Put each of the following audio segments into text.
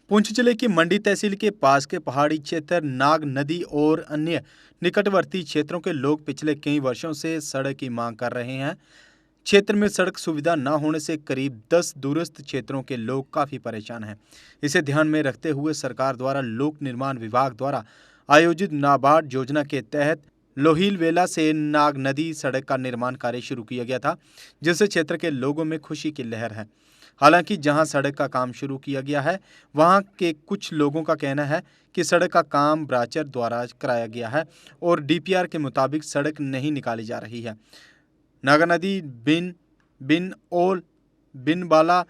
पुंछ जिले की मंडी तहसील के पास के पहाड़ी क्षेत्र नाग नदी और अन्य निकटवर्ती क्षेत्रों के लोग पिछले कई वर्षों से सड़क की मांग कर रहे हैं। क्षेत्र में सड़क सुविधा न होने से करीब 10 दूरस्थ क्षेत्रों के लोग काफी परेशान हैं। इसे ध्यान में रखते हुए सरकार द्वारा लोक निर्माण विभाग द्वारा आयोजित नाबार्ड योजना के तहत लोहिलवेला से नाग नदी सड़क का निर्माण कार्य शुरू किया गया था, जिससे क्षेत्र के लोगों में खुशी की लहर है। हालांकि जहां सड़क का काम शुरू किया गया है, वहां के कुछ लोगों का कहना है कि सड़क का काम ब्राचर द्वारा कराया गया है और डीपीआर के मुताबिक सड़क नहीं निकाली जा रही है। नागा नदी बिन बिन ओल बिनबाला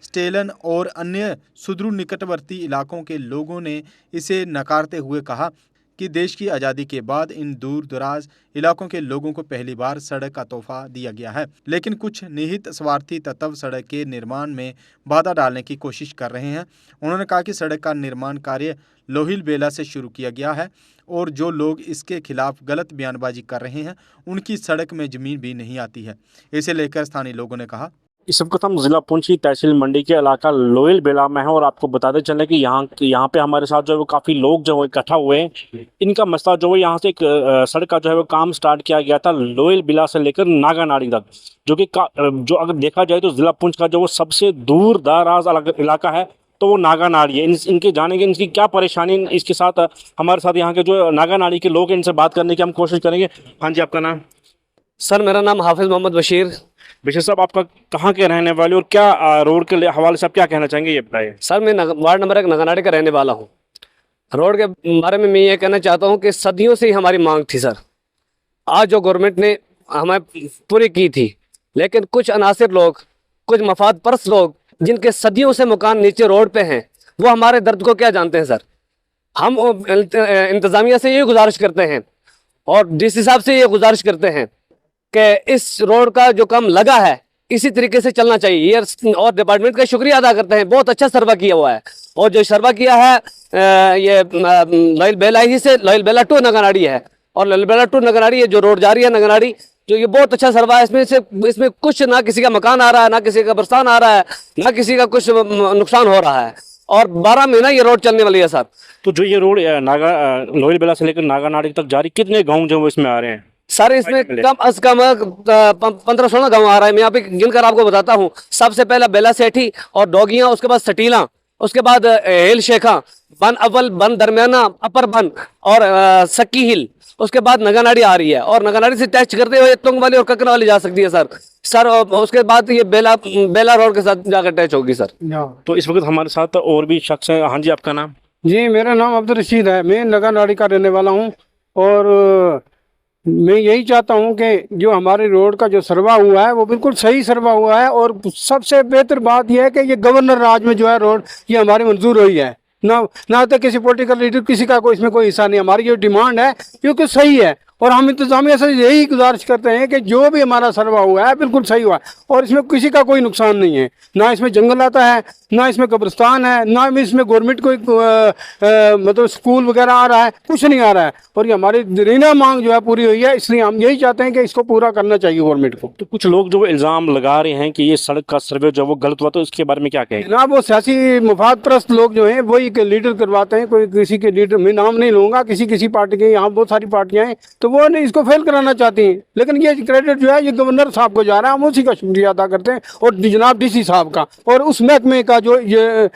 स्टेलन और अन्य सुदूर निकटवर्ती इलाकों के लोगों ने इसे नकारते हुए कहा कि देश की आज़ादी के बाद इन दूर दराज इलाकों के लोगों को पहली बार सड़क का तोहफा दिया गया है, लेकिन कुछ निहित स्वार्थी तत्व सड़क के निर्माण में बाधा डालने की कोशिश कर रहे हैं। उन्होंने कहा कि सड़क का निर्माण कार्य लोहिलवेला से शुरू किया गया है और जो लोग इसके खिलाफ गलत बयानबाजी कर रहे हैं उनकी सड़क में जमीन भी नहीं आती है। इसे लेकर स्थानीय लोगों ने कहा, इस वक्त हम जिला पुंछ की तहसील मंडी के इलाका लोहिलवेला में हैं और आपको बताते चलें कि यहाँ पे हमारे साथ जो है वो काफ़ी लोग जो है इकट्ठा हुए हैं। इनका मसला जो है यहाँ से एक सड़क का जो है वो काम स्टार्ट किया गया था लोहिलवेला से लेकर नागानाड़ी तक, जो कि जो अगर देखा जाए तो जिला पुंछ का जो वो सबसे दूर दराज इलाका है तो वो नागानाड़ी है। इनके जाने के इनकी क्या परेशानी, इसके साथ हमारे साथ यहाँ के जो नागानाड़ी के लोग हैं इनसे बात करने की हम कोशिश करेंगे। हाँ जी, आपका नाम? सर मेरा नाम हाफिज़ मोहम्मद बशीर। बशीर साहब, आपका कहाँ के रहने वाले और क्या रोड के हवाले से आप क्या कहना चाहेंगे, ये बताइए। सर मैं वार्ड नंबर 1 नगानाड़ी का रहने वाला हूँ। रोड के बारे में मैं ये कहना चाहता हूँ कि सदियों से ही हमारी मांग थी सर। आज जो गवर्नमेंट ने हमें पूरी की थी, लेकिन कुछ अनासिर लोग, कुछ मफाद परस्त लोग जिनके सदियों से मकान नीचे रोड पे हैं, वो हमारे दर्द को क्या जानते हैं सर। हम इंतज़ामिया से ये गुजारिश करते हैं और डीसी साहब से ये गुजारिश करते हैं कि इस रोड का जो काम लगा है इसी तरीके से चलना चाहिए। ये और डिपार्टमेंट का शुक्रिया अदा करते हैं, बहुत अच्छा सर्वा किया हुआ है। और जो सर्वा किया है ये लोहिलवेला ही से लोहिलवेला टू नगानाड़ी है, और लोहिलवेला टू नगानाड़ी ये जो रोड जा रही है नगानाड़ी, जो ये बहुत अच्छा सर्वा है। इसमें कुछ ना किसी का मकान आ रहा है, ना किसी का बरसात आ रहा है, ना किसी का कुछ नुकसान हो रहा है, और 12 महीना ये रोड चलने वाली है सर। तो जो ये रोड लोहिलवेला से लेकर नागानाड़ी तक जा रही, कितने गाँव जो इसमें आ रहे हैं? सर इसमें कम अज कम 15-16 गाँव आ रहा है। मैं यहाँ पे गिनकर आपको बताता हूँ। सबसे पहला बेला सेठी और डोगियाँ, उसके बाद सटीला, उसके बाद हिल शेखा, बन अव्वल, बन दरमियाना, अपर बन और सक्की हिल, उसके बाद नगानाड़ी आ रही है, और नगानाड़ी से टच करते हुए तुंग वाली और ककरा वाली जा सकती है सर। उसके बाद ये बेला रोड के साथ जाकर टच होगी सर। तो इस वक्त हमारे साथ और भी शख्स हैं। हाँ जी, आपका नाम? जी, मेरा नाम अब्दुल रशीद है। मैं नगानाड़ी का रहने वाला हूँ और मैं यही चाहता हूं कि जो हमारे रोड का जो सर्वा हुआ है वो बिल्कुल सही सर्वा हुआ है, और सबसे बेहतर बात यह है कि ये गवर्नर राज में जो है रोड ये हमारी मंजूर हुई है। ना तो किसी पॉलिटिकल लीडर किसी का कोई इसमें कोई हिस्सा नहीं। हमारी जो डिमांड है क्योंकि सही है, और हम इंतजामिया से यही गुजारिश करते हैं कि जो भी हमारा सर्वा हुआ है बिल्कुल सही हुआ है, और इसमें किसी का कोई नुकसान नहीं है। ना इसमें जंगल आता है, ना इसमें कब्रिस्तान है, ना इसमें गवर्नमेंट कोई मतलब स्कूल वगैरह आ रहा है, कुछ नहीं आ रहा है। और ये हमारी रीना मांग जो है पूरी हुई है, इसलिए हम यही चाहते हैं कि इसको पूरा करना चाहिए गवर्नमेंट को। तो कुछ लोग जो इल्ज़ाम लगा रहे हैं कि ये सड़क का सर्वे जो वो गलत हुआ, तो इसके बारे में क्या कहें? जनाब, वो सियासी मुफाद परस्त लोग जो हैं वही लीडर करवाते हैं। कोई किसी के लीडर, मैं नाम नहीं लूँगा, किसी पार्टी के, यहाँ बहुत सारी पार्टियाँ हैं, तो वो नहीं इसको फेल कराना चाहती हैं। लेकिन ये क्रेडिट जो है ये गवर्नर साहब को जा रहा है, हम उसी का शुक्रिया अदा करते हैं, और जनाब डीसी साहब का और उस महकमे का जो ये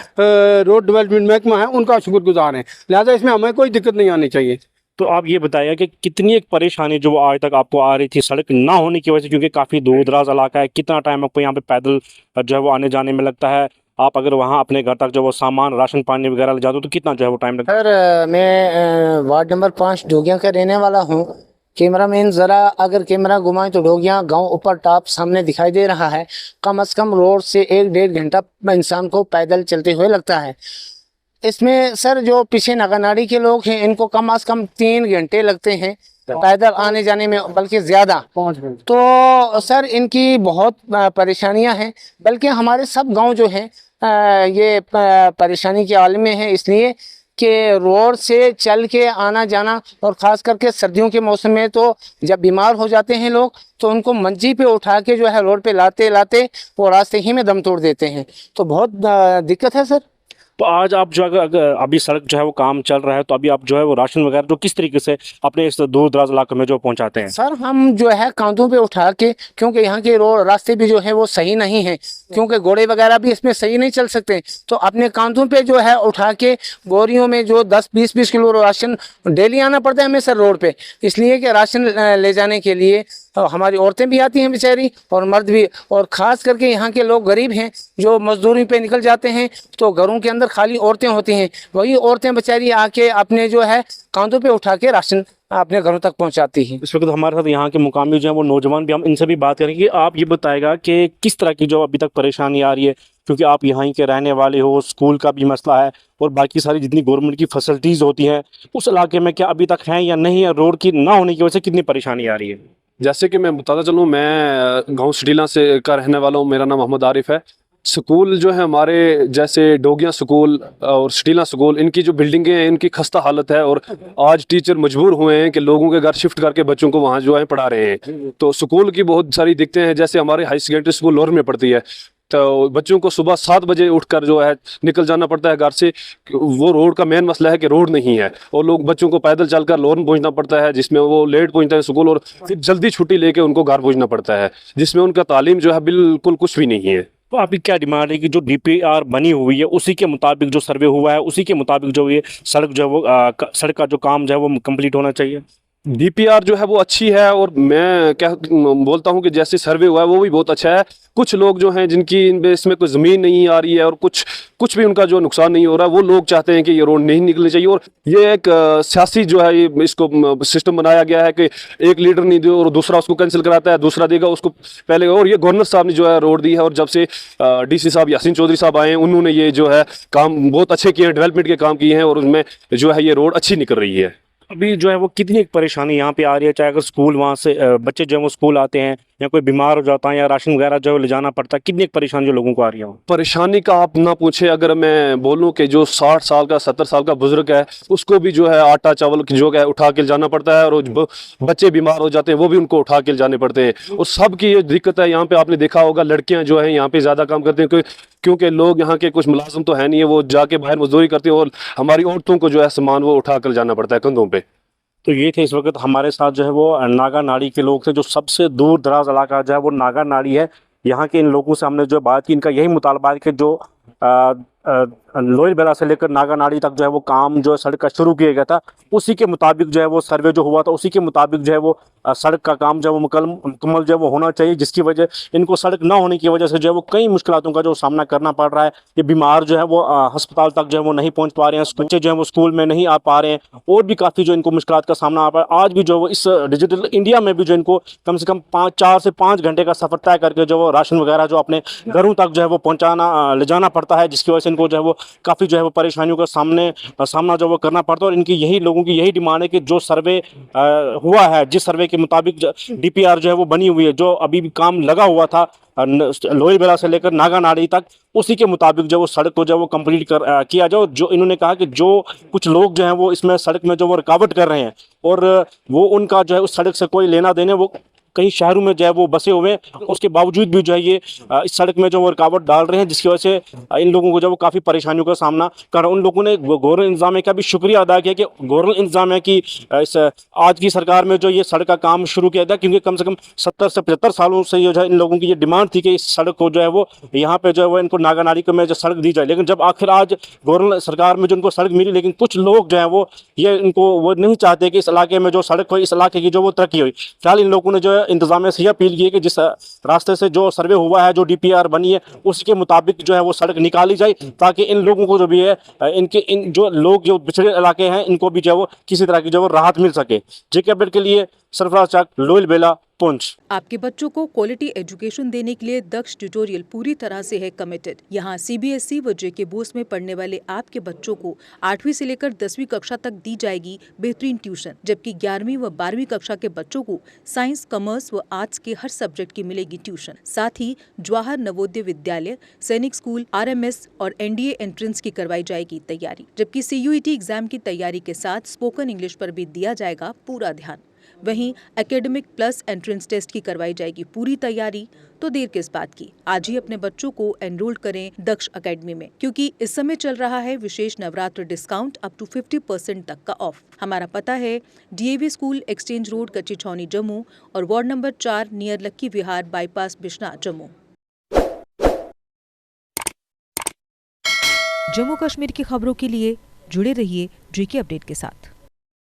रोड डेवलपमेंट महकमा है उनका शुक्रगुजार हैं। लिहाजा इसमें हमें कोई दिक्कत नहीं आनी चाहिए। तो आप ये बताइए कि कितनी एक परेशानी जो आज तक आपको आ रही थी सड़क ना होने की वजह से, क्योंकि काफ़ी दूर दराज इलाका है, कितना टाइम आपको यहाँ पे पैदल जो है वो आने जाने में लगता है? आप अगर वहाँ अपने घर तक जो वो सामान राशन पानी वगैरह ले जाते हो तो कितना जो है वो टाइम लगता है? सर मैं वार्ड नंबर 5 डोगियाँ का रहने वाला हूँ। कैमरा मैन ज़रा अगर कैमरा घुमाएं तो डोगियाँ गांव ऊपर टॉप सामने दिखाई दे रहा है। कम से कम रोड से 1-1.5 घंटा इंसान को पैदल चलते हुए लगता है। इसमें सर जो पीछे नागानाड़ी के लोग हैं इनको कम से कम 3 घंटे लगते हैं पैदल आने जाने में, बल्कि ज़्यादा। तो सर इनकी बहुत परेशानियां हैं, बल्कि हमारे सब गांव जो हैं ये परेशानी के आलम में है, इसलिए कि रोड से चल के आना जाना, और ख़ास करके सर्दियों के मौसम में तो जब बीमार हो जाते हैं लोग तो उनको मंजी पे उठा के जो है रोड पे लाते लाते वो रास्ते ही में दम तोड़ देते हैं। तो बहुत दिक्कत है सर। तो आज आप जो अगर अभी सड़क जो है वो काम चल रहा है, तो अभी आप जो है वो राशन वगैरह जो किस तरीके से अपने इस दूर दराज इलाके में जो पहुंचाते हैं? सर हम जो है कांधों पे उठा के, क्योंकि यहाँ के रोड रास्ते भी जो है वो सही नहीं है, क्योंकि घोड़े वगैरह भी इसमें सही नहीं चल सकते, तो अपने कांधों पे जो है उठा के बोरियों में जो 10-20 किलो राशन डेली आना पड़ता है हमें सर रोड पे, इसलिए कि राशन ले जाने के लिए हमारी औरतें भी आती हैं बेचारी और मर्द भी, और ख़ास करके यहाँ के लोग गरीब हैं जो मजदूरी पे निकल जाते हैं, तो घरों के अंदर खाली औरतें होती हैं, वही औरतें बेचारी आके अपने जो है कांधों पे उठा के राशन अपने घरों तक पहुँचाती हैं। इस वक्त हमारे साथ यहाँ के मुकामी जो है वो नौजवान भी, हम इनसे भी बात करेंगे। आप ये बताएगा कि किस तरह की जो अभी तक परेशानी आ रही है, क्योंकि आप यहाँ के रहने वाले हो, स्कूल का भी मसला है और बाकी सारी जितनी गवर्नमेंट की फैसिलिटीज़ होती हैं उस इलाके में क्या अभी तक हैं या नहीं है? रोड की ना होने की वजह से कितनी परेशानी आ रही है? जैसे कि मैं बताता चलूँ, मैं गांव सटीला से का रहने वाला हूँ, मेरा नाम मोहम्मद आरिफ है। स्कूल जो है हमारे, जैसे डोगिया स्कूल और सटीला स्कूल, इनकी जो बिल्डिंगें हैं इनकी खस्ता हालत है, और आज टीचर मजबूर हुए हैं कि लोगों के घर शिफ्ट करके बच्चों को वहाँ जो है पढ़ा रहे हैं। तो स्कूल की बहुत सारी दिक्कतें हैं। जैसे हमारे हाई सेकेंडरी स्कूल लोर में पढ़ती है, तो बच्चों को सुबह 7 बजे उठकर जो है निकल जाना पड़ता है घर से। वो रोड का मेन मसला है कि रोड नहीं है, और लोग बच्चों को पैदल चलकर लोर में पहुंचना पड़ता है, जिसमें वो लेट पहुंचते हैं स्कूल, और फिर जल्दी छुट्टी लेके उनको घर पहुंचना पड़ता है, जिसमें उनका तालीम जो है बिल्कुल कुछ भी नहीं है। तो आपकी क्या डिमांड है कि जो DPR बनी हुई है उसी के मुताबिक जो सर्वे हुआ है उसी के मुताबिक जो ये सड़क जो है वो सड़क का जो काम जो है वो कंप्लीट होना चाहिए? DPR जो है वो अच्छी है, और मैं क्या बोलता हूँ कि जैसे सर्वे हुआ है वो भी बहुत अच्छा है। कुछ लोग जो हैं जिनकी इसमें कोई ज़मीन नहीं आ रही है और कुछ भी उनका जो नुकसान नहीं हो रहा है, वो लोग चाहते हैं कि ये रोड नहीं निकलनी चाहिए। और ये एक सियासी जो है ये इसको सिस्टम बनाया गया है कि एक लीडर नहीं दे और दूसरा उसको कैंसिल कराता है, दूसरा देगा उसको पहले। और ये गवर्नर साहब ने जो है रोड दी है, और जब से DC साहब यासीन चौधरी साहब आए हैं, उन्होंने ये जो है काम बहुत अच्छे किए हैं, डेवलपमेंट के काम किए हैं, और उनमें जो है ये रोड अच्छी निकल रही है। अभी जो है वो कितनी एक परेशानी यहाँ पे आ रही है, चाहे अगर स्कूल वहाँ से बच्चे जो है वो स्कूल आते हैं या कोई बीमार हो जाता है या राशन वगैरह जो है ले जाना पड़ता है, कितनी एक परेशानी जो लोगों को आ रही है? परेशानी का आप ना पूछे। अगर मैं बोलूं कि जो 60 साल का 70 साल का बुजुर्ग है उसको भी जो है आटा चावल जो है उठा के जाना पड़ता है, और बच्चे बीमार हो जाते हैं वो भी उनको उठा के जाने पड़ते हैं। और सबकी ये दिक्कत है। यहाँ पे आपने देखा होगा लड़कियां जो है यहाँ पे ज़्यादा काम करते हैं, क्योंकि लोग यहाँ के कुछ मुलाजिम तो है नहीं है, वो जाके बाहर मजदूरी करते हैं, और हमारी औरतों को जो है सामान वो उठा कर जाना पड़ता है कंधों पर। तो ये थे इस वक्त हमारे साथ जो है वो नागा नाड़ी के लोग थे, जो सबसे दूर दराज इलाका जो है वो नागा नाड़ी है। यहाँ के इन लोगों से हमने जो बात की, इनका यही मुतालबा है कि जो लोयल बेला से लेकर नागा नाड़ी तक जो है वो काम जो है सड़क का शुरू किया गया था, उसी के मुताबिक जो है वो सर्वे जो हुआ था उसी के मुताबिक जो है वो सड़क का काम जो है वो मुकम्मल जो है वो होना चाहिए, जिसकी वजह इनको सड़क ना होने की वजह से जो है वो कई मुश्किलों का जो सामना करना पड़ रहा है। ये बीमार जो है वो अस्पताल तक जो है वो नहीं पहुँच पा रहे हैं, बच्चे जो है वो स्कूल में नहीं आ पा रहे हैं, और भी काफ़ी जो इनको मुश्किल का सामना आ पा रहा है। आज भी जो वो इस डिजिटल इंडिया में भी जो इनको कम से कम 4 से 5 घंटे का सफ़र तय करके जो वो राशन वगैरह जो अपने घरों तक जो है वो पहुँचाना ले जाना पड़ता है, जिसकी वजह से इनको जो है वो काफ़ी जो है वो परेशानियों का सामना जो वो करना पड़ता है। और इनकी यही लोगों की यही डिमांड है कि जो सर्वे हुआ है, जिस सर्वे के मुताबिक DPR जो है वो बनी हुई है, जो अभी भी काम लगा हुआ था लोही बेला से लेकर नागा नाड़ी तक, उसी के मुताबिक जो वो सड़क को जो वो कंप्लीट किया जाए। जो इन्होंने कहा कि जो कुछ लोग जो हैं वो इसमें सड़क में जो वो रुकावट कर रहे हैं, और वो उनका जो है उस सड़क से कोई लेना देने, वो कई शहरों में जो है वो बसे हुए हैं, उसके बावजूद भी जो है ये इस सड़क में जो वो रुकावट डाल रहे हैं, जिसकी वजह से इन लोगों को जो वो काफ़ी परेशानियों का सामना कर रहे हैं। उन लोगों ने गवर्नमेंट इंतजामिया का भी शुक्रिया अदा किया कि गवर्नमेंट इंतजामिया की इस आज की सरकार में जो ये सड़क का काम शुरू किया था, क्योंकि कम से कम 70 से 75 सालों से ये जो है इन लोगों की ये डिमांड थी कि इस सड़क को जो है वो यहाँ पे जो है वो इनको नागा नाड़ी को में जो सड़क दी जाए। लेकिन जब आखिर आज गवर्नमेंट सरकार में जो उनको सड़क मिली, लेकिन कुछ लोग जो है वो ये इनको वो नहीं चाहते कि इस इलाके में जो सड़क हो, इस इलाके की जो वो तरक्की हुई। फिलहाल इन लोगों ने जो है इंतजामिया से अपील की है कि जिस रास्ते से जो सर्वे हुआ है, जो DPR बनी है, उसके मुताबिक जो है वो सड़क निकाली जाए, ताकि इन लोगों को जो भी है इन जो लोग जो पिछड़े इलाके हैं इनको भी जो है वो किसी तरह की जो वो राहत मिल सके। JK अपडेट के लिए सरफराज चक, लोयल बेला, पुंछ। आपके बच्चों को क्वालिटी एजुकेशन देने के लिए दक्ष ट्यूटोरियल पूरी तरह से है कमिटेड। यहाँ CBSE व JK बोर्ड में पढ़ने वाले आपके बच्चों को 8वीं से लेकर 10वीं कक्षा तक दी जाएगी बेहतरीन ट्यूशन, जबकि 11वीं व 12वीं कक्षा के बच्चों को साइंस, कॉमर्स व आर्ट्स के हर सब्जेक्ट की मिलेगी ट्यूशन। साथ ही जवाहर नवोदय विद्यालय, सैनिक स्कूल, RMS और NDA एंट्रेंस की करवाई जाएगी तैयारी, जबकि CUET एग्जाम की तैयारी के साथ स्पोकन इंग्लिश पर भी दिया जाएगा पूरा ध्यान। वहीं एकेडमिक प्लस एंट्रेंस टेस्ट की करवाई जाएगी पूरी तैयारी। तो देर किस बात की। आज ही अपने बच्चों को एनरोल करें दक्ष एकेडमी में, क्योंकि इस समय चल रहा है विशेष नवरात्र डिस्काउंट अप टू 50% तक का ऑफ। हमारा पता है DAV स्कूल, एक्सचेंज रोड, कच्ची छावनी, जम्मू और वार्ड नंबर 4 नियर लक्की विहार बाईपास, बिश्ना, जम्मू। जम्मू कश्मीर की खबरों के लिए जुड़े रहिए JK अपडेट के साथ।